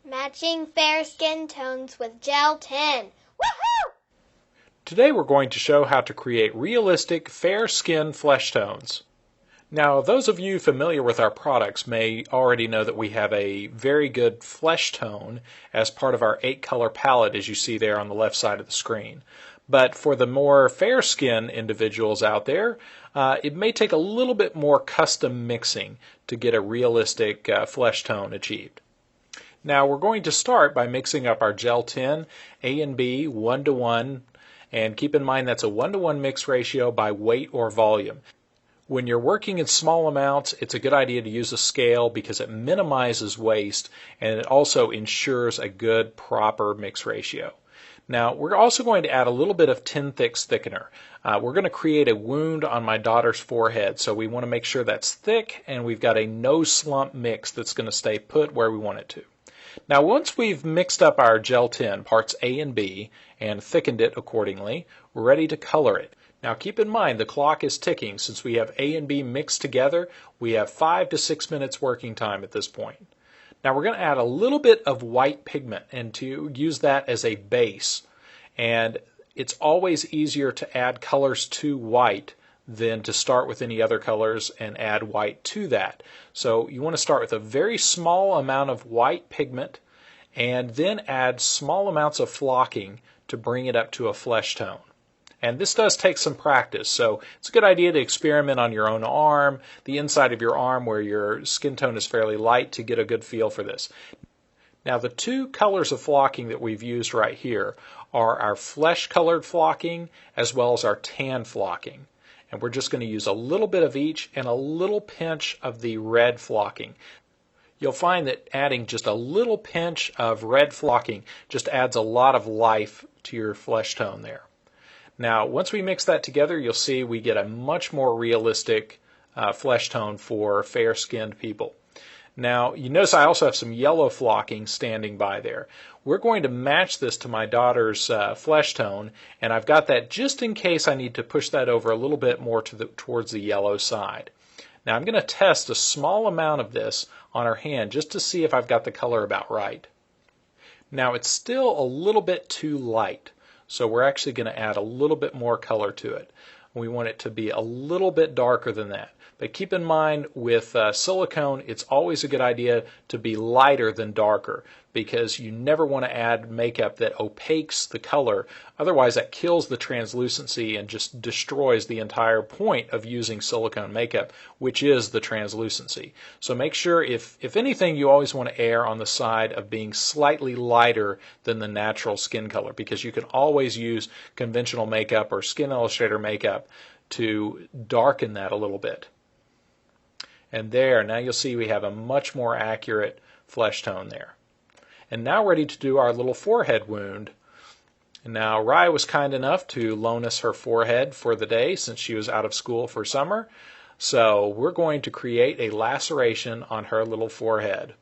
Matching fair skin tones with gel tin. Woohoo! Today we're going to show how to create realistic fair skin flesh tones. Now, those of you familiar with our products may already know that we have a very good flesh tone as part of our 8-color palette, as you see there on the left side of the screen. But for the more fair skin individuals out there, it may take a little bit more custom mixing to get a realistic flesh tone achieved. Now we're going to start by mixing up our gel tin, A and B, 1:1, and keep in mind that's a 1:1 mix ratio by weight or volume. When you're working in small amounts, it's a good idea to use a scale because it minimizes waste and it also ensures a good, proper mix ratio. Now, we're also going to add a little bit of Tin Thicks thickener. We're going to create a wound on my daughter's forehead, so we want to make sure that's thick and we've got a no slump mix that's going to stay put where we want it to. Now, once we've mixed up our gel tin, parts A and B, and thickened it accordingly, we're ready to color it. Now keep in mind the clock is ticking. Since we have A and B mixed together, we have 5 to 6 minutes working time at this point. Now we're going to add a little bit of white pigment and to use that as a base. And it's always easier to add colors to white than to start with any other colors and add white to that. So you want to start with a very small amount of white pigment and then add small amounts of flocking to bring it up to a flesh tone. And this does take some practice, so it's a good idea to experiment on your own arm, the inside of your arm where your skin tone is fairly light to get a good feel for this. Now the two colors of flocking that we've used right here are our flesh-colored flocking as well as our tan flocking. And we're just going to use a little bit of each and a little pinch of the red flocking. You'll find that adding just a little pinch of red flocking just adds a lot of life to your flesh tone there. Now, once we mix that together, you'll see we get a much more realistic flesh tone for fair-skinned people. Now, you notice I also have some yellow flocking standing by there. We're going to match this to my daughter's flesh tone, and I've got that just in case I need to push that over a little bit more towards the yellow side. Now, I'm going to test a small amount of this on her hand just to see if I've got the color about right. Now, it's still a little bit too light. So we're actually going to add a little bit more color to it. We want it to be a little bit darker than that. But keep in mind with silicone, it's always a good idea to be lighter than darker because you never want to add makeup that opaques the color. Otherwise, that kills the translucency and just destroys the entire point of using silicone makeup, which is the translucency. So make sure, if anything, you always want to err on the side of being slightly lighter than the natural skin color because you can always use conventional makeup or Skin Illustrator makeup to darken that a little bit. And there, now you'll see we have a much more accurate flesh tone there. And now ready to do our little forehead wound. And now Rye was kind enough to loan us her forehead for the day since she was out of school for summer. So we're going to create a laceration on her little forehead.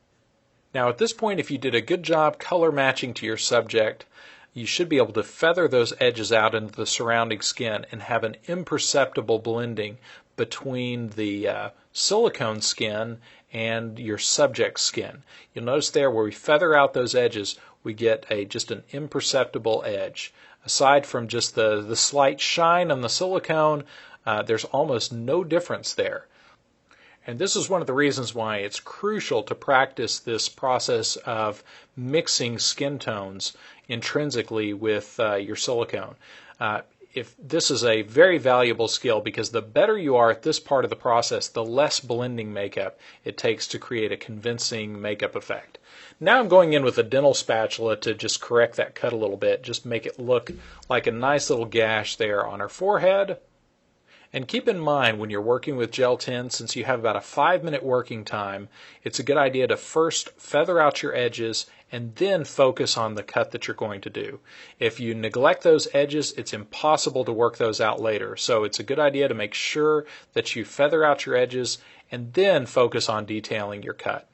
Now at this point, if you did a good job color matching to your subject, you should be able to feather those edges out into the surrounding skin and have an imperceptible blending between the silicone skin and your subject skin. You'll notice there where we feather out those edges, we get just an imperceptible edge. Aside from just the slight shine on the silicone, there's almost no difference there. And this is one of the reasons why it's crucial to practice this process of mixing skin tones intrinsically with your silicone. If this is a very valuable skill because the better you are at this part of the process, the less blending makeup it takes to create a convincing makeup effect. Now I'm going in with a dental spatula to just correct that cut a little bit, just make it look like a nice little gash there on her forehead. And keep in mind when you're working with gel tin, since you have about a 5-minute working time, it's a good idea to first feather out your edges and then focus on the cut that you're going to do. If you neglect those edges, it's impossible to work those out later. So it's a good idea to make sure that you feather out your edges and then focus on detailing your cut.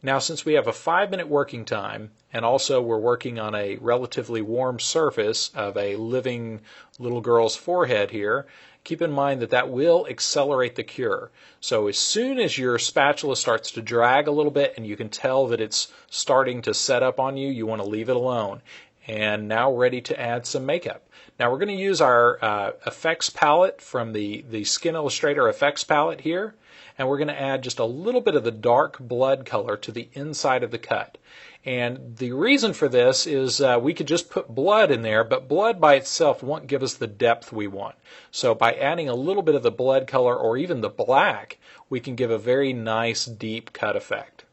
Now, since we have a 5-minute working time, and also we're working on a relatively warm surface of a living little girl's forehead here, keep in mind that that will accelerate the cure. So as soon as your spatula starts to drag a little bit and you can tell that it's starting to set up on you, you want to leave it alone. And now ready to add some makeup. Now we're going to use our effects palette from the Skin Illustrator effects palette here. And we're going to add just a little bit of the dark blood color to the inside of the cut. And the reason for this is we could just put blood in there, but blood by itself won't give us the depth we want. So by adding a little bit of the blood color or even the black, we can give a very nice deep cut effect.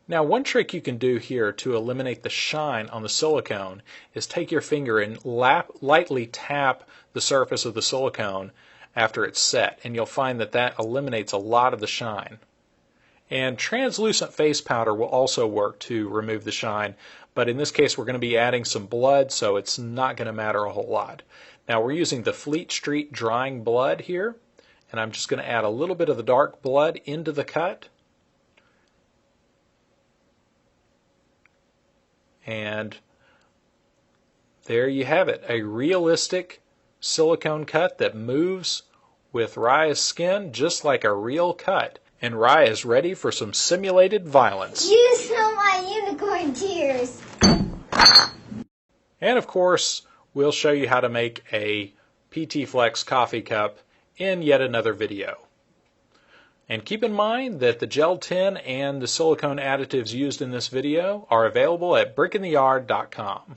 Now, one trick you can do here to eliminate the shine on the silicone is take your finger and lightly tap the surface of the silicone after it's set, and you'll find that that eliminates a lot of the shine. And translucent face powder will also work to remove the shine, but in this case we're going to be adding some blood, so it's not going to matter a whole lot. Now we're using the Fleet Street drying blood here, and I'm just going to add a little bit of the dark blood into the cut. And there you have it, a realistic silicone cut that moves with Raya's skin just like a real cut. And Raya is ready for some simulated violence. You smell my unicorn tears. And of course, we'll show you how to make a PT Flex coffee cup in yet another video. And keep in mind that the gel tin and the silicone additives used in this video are available at brickintheyard.com.